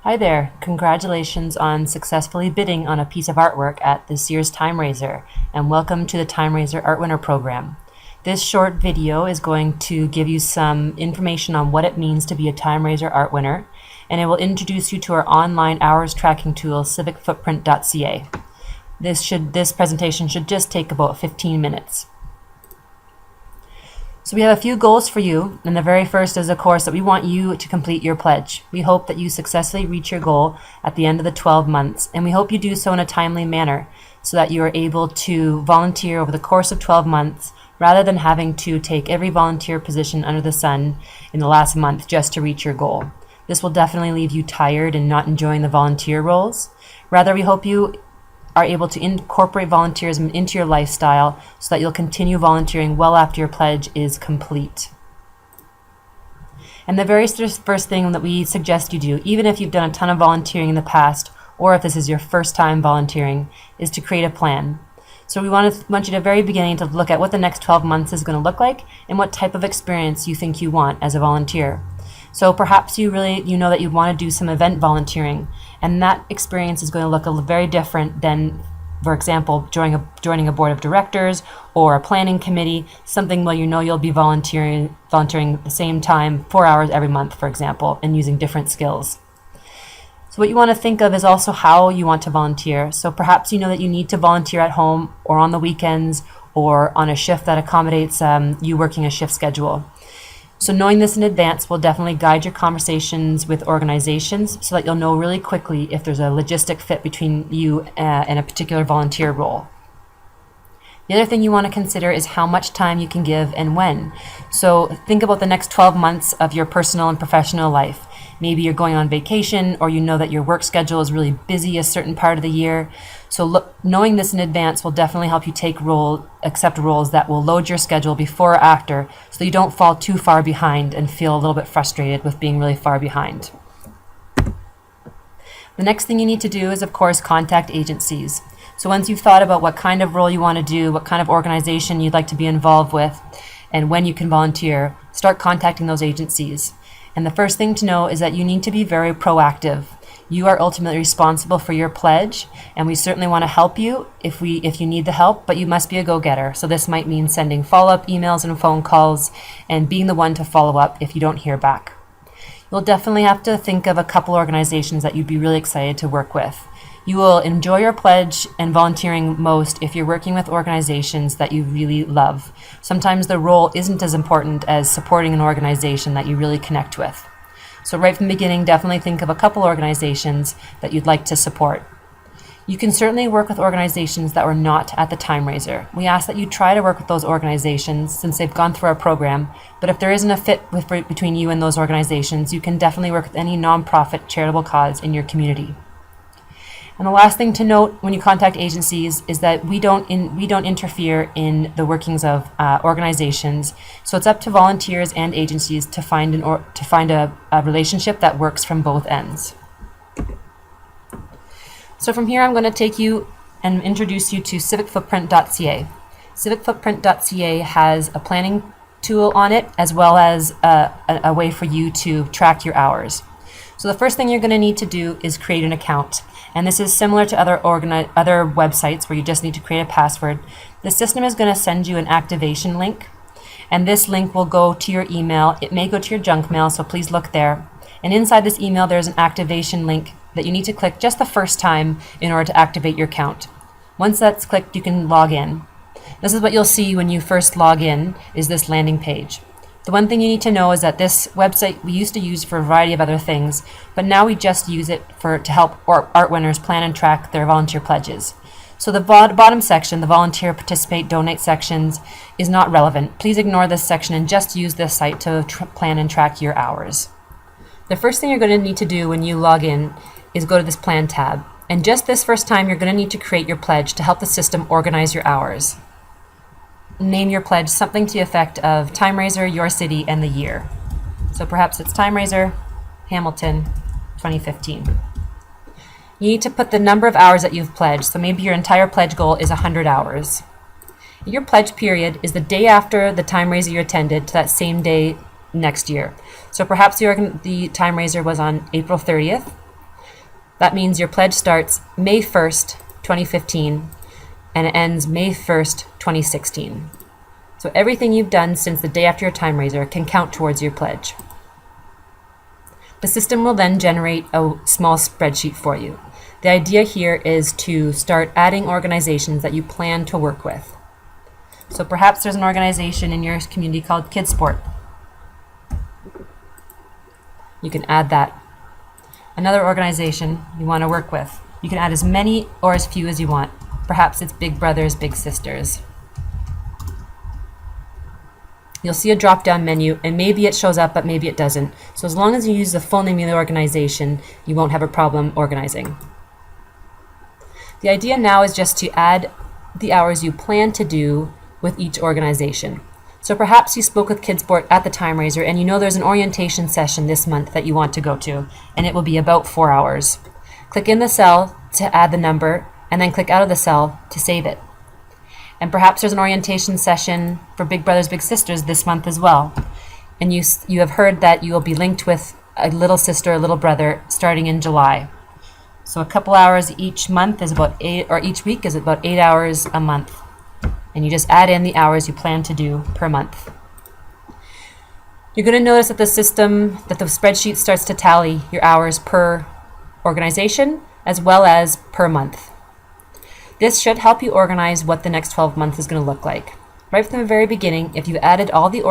Hi there, congratulations on successfully bidding on a piece of artwork at this year's Timeraiser, and welcome to the Timeraiser Art Winner program. This short video is going to give you some information on what it means to be a Timeraiser Art Winner, and it will introduce you to our online hours tracking tool, civicfootprint.ca. This presentation should just take about 15 minutes. So we have a few goals for you, and the very first is, of course, that we want you to complete your pledge. We hope that you successfully reach your goal at the end of the 12 months, and we hope you do so in a timely manner so that you are able to volunteer over the course of 12 months rather than having to take every volunteer position under the sun in the last month just to reach your goal. This will definitely leave you tired and not enjoying the volunteer roles. Rather, we hope you are able to incorporate volunteerism into your lifestyle so that you'll continue volunteering well after your pledge is complete. And the very first thing that we suggest you do, even if you've done a ton of volunteering in the past, or if this is your first time volunteering, is to create a plan. So we want you at the very beginning to look at what the next 12 months is going to look like and what type of experience you think you want as a volunteer. So perhaps you know that you want to do some event volunteering, and that experience is going to look very different than, for example, joining a board of directors or a planning committee, something where you know you'll be volunteering at the same time 4 hours every month, for example, and using different skills. So what you want to think of is also how you want to volunteer. So perhaps you know that you need to volunteer at home or on the weekends or on a shift that accommodates you working a shift schedule. So knowing this in advance will definitely guide your conversations with organizations so that you'll know really quickly if there's a logistic fit between you and a particular volunteer role. The other thing you want to consider is how much time you can give and when. So think about the next 12 months of your personal and professional life. Maybe you're going on vacation, or you know that your work schedule is really busy a certain part of the year. So knowing this in advance will definitely help you accept roles that will load your schedule before or after, so you don't fall too far behind and feel a little bit frustrated with being really far behind. The next thing you need to do is, of course, contact agencies. So once you've thought about what kind of role you want to do, what kind of organization you'd like to be involved with, and when you can volunteer, start contacting those agencies. And the first thing to know is that you need to be very proactive. You are ultimately responsible for your pledge, and we certainly want to help you if you need the help, but you must be a go-getter. So this might mean sending follow-up emails and phone calls and being the one to follow up if you don't hear back. You'll definitely have to think of a couple organizations that you'd be really excited to work with. You will enjoy your pledge and volunteering most if you're working with organizations that you really love. Sometimes the role isn't as important as supporting an organization that you really connect with. So right from the beginning, definitely think of a couple organizations that you'd like to support. You can certainly work with organizations that were not at the Timeraiser. We ask that you try to work with those organizations since they've gone through our program, but if there isn't a fit between you and those organizations, you can definitely work with any nonprofit charitable cause in your community. And the last thing to note when you contact agencies is that we don't interfere in the workings of organizations. So it's up to volunteers and agencies to find a relationship that works from both ends. So from here, I'm going to take you and introduce you to civicfootprint.ca. Civicfootprint.ca has a planning tool on it, as well as a way for you to track your hours. So the first thing you're going to need to do is create an account. And this is similar to other websites where you just need to create a password. The system is going to send you an activation link, and this link will go to your email. It may go to your junk mail, so please look there. And inside this email, there's an activation link that you need to click just the first time in order to activate your account. Once that's clicked, you can log in. This is what you'll see when you first log in, is this landing page. The one thing you need to know is that this website we used to use for a variety of other things, but now we just use it to help art winners plan and track their volunteer pledges. So the bottom section, the volunteer, participate, donate sections, is not relevant. Please ignore this section and just use this site to plan and track your hours. The first thing you're going to need to do when you log in is go to this plan tab. And just this first time, you're going to need to create your pledge to help the system organize your hours. Name your pledge something to the effect of Timeraiser, your city, and the year. So perhaps it's Timeraiser, Hamilton, 2015. You need to put the number of hours that you've pledged. So maybe your entire pledge goal is 100 hours. Your pledge period is the day after the Timeraiser you attended to that same day next year. So perhaps the Timeraiser was on April 30th. That means your pledge starts May 1st, 2015, and it ends May 1st, 2016. So everything you've done since the day after your Timeraiser can count towards your pledge. The system will then generate a small spreadsheet for you. The idea here is to start adding organizations that you plan to work with. So perhaps there's an organization in your community called Kids Sport. You can add that. Another organization you want to work with. You can add as many or as few as you want. Perhaps it's Big Brothers, Big Sisters. You'll see a drop-down menu, and maybe it shows up, but maybe it doesn't. So as long as you use the full name of the organization, you won't have a problem organizing. The idea now is just to add the hours you plan to do with each organization. So perhaps you spoke with Kids Sport at the Timeraiser, and you know there's an orientation session this month that you want to go to, and it will be about 4 hours. Click in the cell to add the number, and then click out of the cell to save it. And perhaps there's an orientation session for Big Brothers Big Sisters this month as well. And you have heard that you will be linked with a little sister or little brother starting in July. So a couple hours each month is about 8, or each week is about 8 hours a month. And you just add in the hours you plan to do per month. You're going to notice that the spreadsheet starts to tally your hours per organization as well as per month. This should help you organize what the next 12 months is going to look like. Right from the very beginning, if you added all the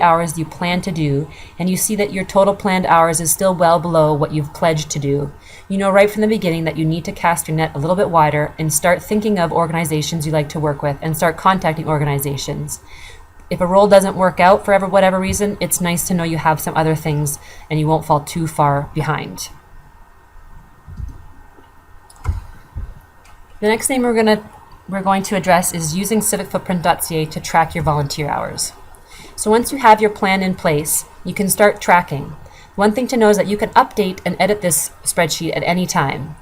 hours you plan to do, and you see that your total planned hours is still well below what you've pledged to do, you know right from the beginning that you need to cast your net a little bit wider and start thinking of organizations you like to work with and start contacting organizations. If a role doesn't work out for whatever reason, it's nice to know you have some other things and you won't fall too far behind. The next thing we're going to address is using civicfootprint.ca to track your volunteer hours. So once you have your plan in place, you can start tracking. One thing to know is that you can update and edit this spreadsheet at any time.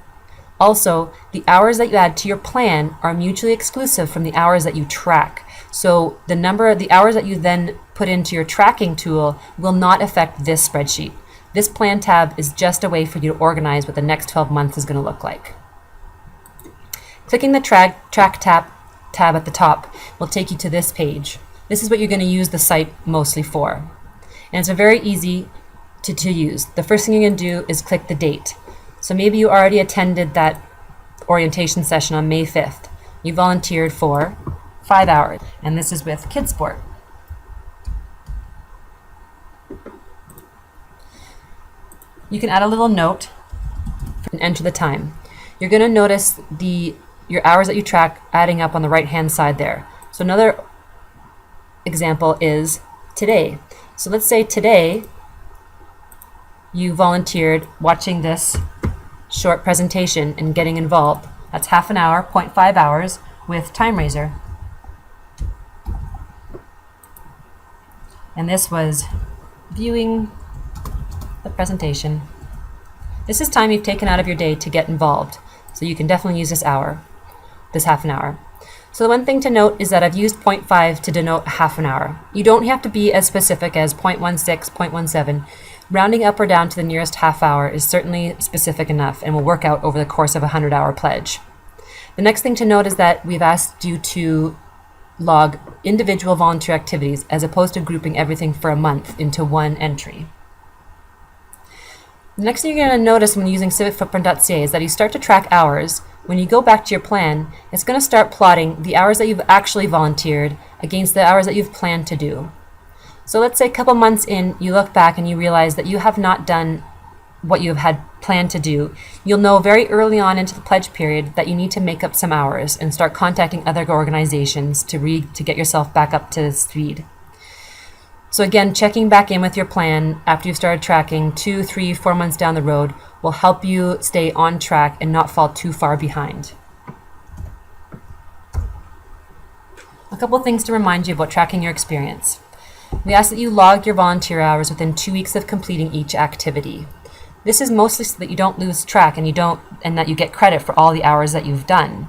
Also, the hours that you add to your plan are mutually exclusive from the hours that you track. So the hours that you then put into your tracking tool will not affect this spreadsheet. This plan tab is just a way for you to organize what the next 12 months is going to look like. Clicking the track tab at the top will take you to this page. This is what you're going to use the site mostly for. And it's very easy to use. The first thing you're going to do is click the date. So maybe you already attended that orientation session on May 5th. You volunteered for 5 hours, and this is with Kids Sport. You can add a little note and enter the time. You're going to notice your hours that you track adding up on the right hand side there. So another example is today. So let's say today you volunteered watching this short presentation and getting involved. That's half an hour, 0.5 hours with Timeraiser. And this was viewing the presentation. This is time you've taken out of your day to get involved. So you can definitely use this half an hour. So the one thing to note is that I've used 0.5 to denote half an hour. You don't have to be as specific as 0.16, 0.17. Rounding up or down to the nearest half hour is certainly specific enough and will work out over the course of a 100-hour pledge. The next thing to note is that we've asked you to log individual volunteer activities as opposed to grouping everything for a month into one entry. The next thing you're going to notice when using civicfootprint.ca is that you start to track hours. When you go back to your plan, it's going to start plotting the hours that you've actually volunteered against the hours that you've planned to do. So let's say a couple months in, you look back and you realize that you have not done what you have had planned to do. You'll know very early on into the pledge period that you need to make up some hours and start contacting other organizations to get yourself back up to speed. So again, checking back in with your plan after you've started tracking 2, 3, 4 months down the road will help you stay on track and not fall too far behind. A couple things to remind you about tracking your experience. We ask that you log your volunteer hours within 2 weeks of completing each activity. This is mostly so that you don't lose track and that you get credit for all the hours that you've done.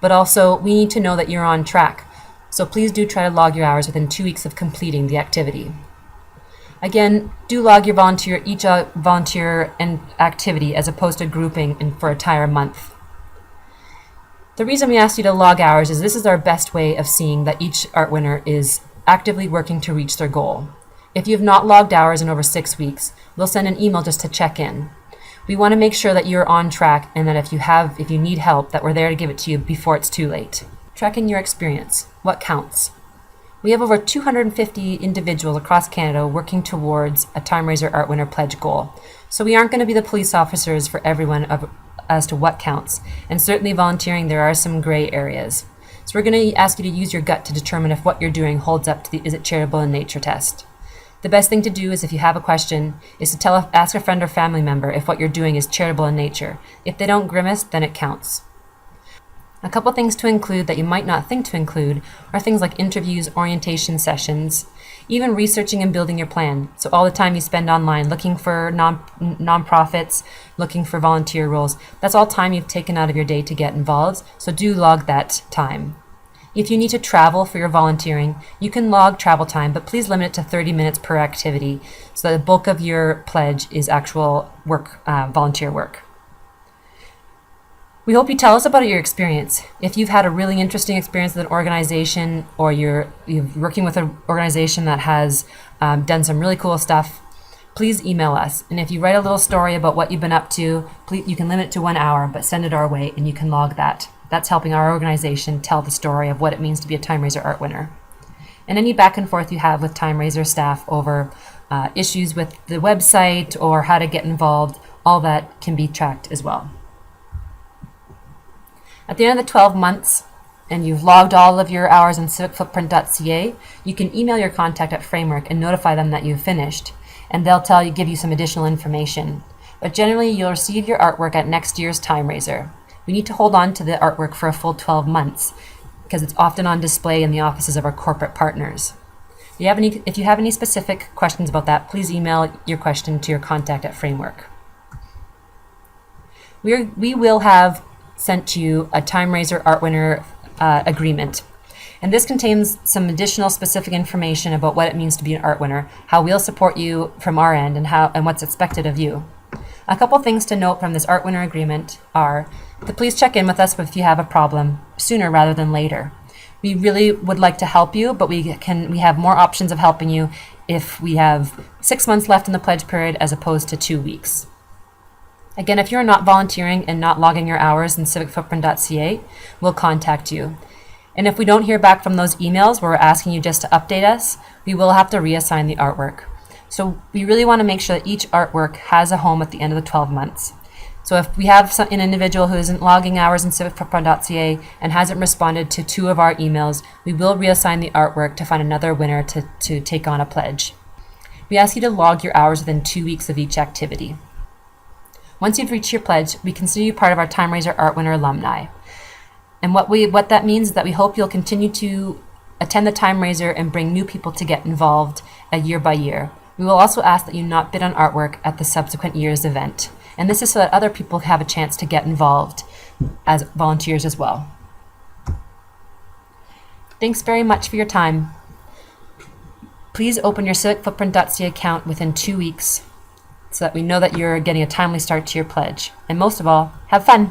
But also, we need to know that you're on track. So please do try to log your hours within 2 weeks of completing the activity. Again, do log your each volunteer and activity as opposed to grouping for a entire month. The reason we asked you to log hours is this is our best way of seeing that each art winner is actively working to reach their goal. If you have not logged hours in over 6 weeks, we'll send an email just to check in. We want to make sure that you're on track and that if you need help, that we're there to give it to you before it's too late. Tracking your experience. What counts? We have over 250 individuals across Canada working towards a Timeraiser Art Winner pledge goal. So we aren't going to be the police officers for everyone as to what counts. And certainly volunteering, there are some gray areas. So we're going to ask you to use your gut to determine if what you're doing holds up to the is it charitable in nature test. The best thing to do is if you have a question is to ask a friend or family member if what you're doing is charitable in nature. If they don't grimace, then it counts. A couple things to include that you might not think to include are things like interviews, orientation sessions, even researching and building your plan. So all the time you spend online looking for nonprofits, looking for volunteer roles, that's all time you've taken out of your day to get involved, so do log that time. If you need to travel for your volunteering, you can log travel time, but please limit it to 30 minutes per activity so that the bulk of your pledge is actual work, volunteer work. We hope you tell us about your experience. If you've had a really interesting experience with an organization or you're working with an organization that has done some really cool stuff, please email us. And if you write a little story about what you've been up to, please, you can limit it to 1 hour, but send it our way and you can log that. That's helping our organization tell the story of what it means to be a Timeraiser Art Winner. And any back and forth you have with Timeraiser staff over issues with the website or how to get involved, all that can be tracked as well. At the end of the 12 months, and you've logged all of your hours in civicfootprint.ca, you can email your contact at Framework and notify them that you've finished, and they'll give you some additional information. But generally, you'll receive your artwork at next year's Timeraiser. We need to hold on to the artwork for a full 12 months because it's often on display in the offices of our corporate partners. If you have any specific questions about that, please email your question to your contact at Framework. We will have sent to you a Timeraiser Art Winner agreement. And this contains some additional specific information about what it means to be an art winner, how we'll support you from our end, and what's expected of you. A couple things to note from this Art Winner agreement are to please check in with us if you have a problem sooner rather than later. We really would like to help you, but we have more options of helping you if we have 6 months left in the pledge period as opposed to 2 weeks. Again, if you're not volunteering and not logging your hours in civicfootprint.ca, we'll contact you. And if we don't hear back from those emails where we're asking you just to update us, we will have to reassign the artwork. So we really want to make sure that each artwork has a home at the end of the 12 months. So if we have an individual who isn't logging hours in civicfootprint.ca and hasn't responded to 2 of our emails, we will reassign the artwork to find another winner to take on a pledge. We ask you to log your hours within 2 weeks of each activity. Once you've reached your pledge, we consider you part of our Timeraiser Art Winner alumni. And what that means is that we hope you'll continue to attend the Timeraiser and bring new people to get involved year by year. We will also ask that you not bid on artwork at the subsequent year's event. And this is so that other people have a chance to get involved as volunteers as well. Thanks very much for your time. Please open your civicfootprint.ca account within 2 weeks so that we know that you're getting a timely start to your pledge. And most of all, have fun.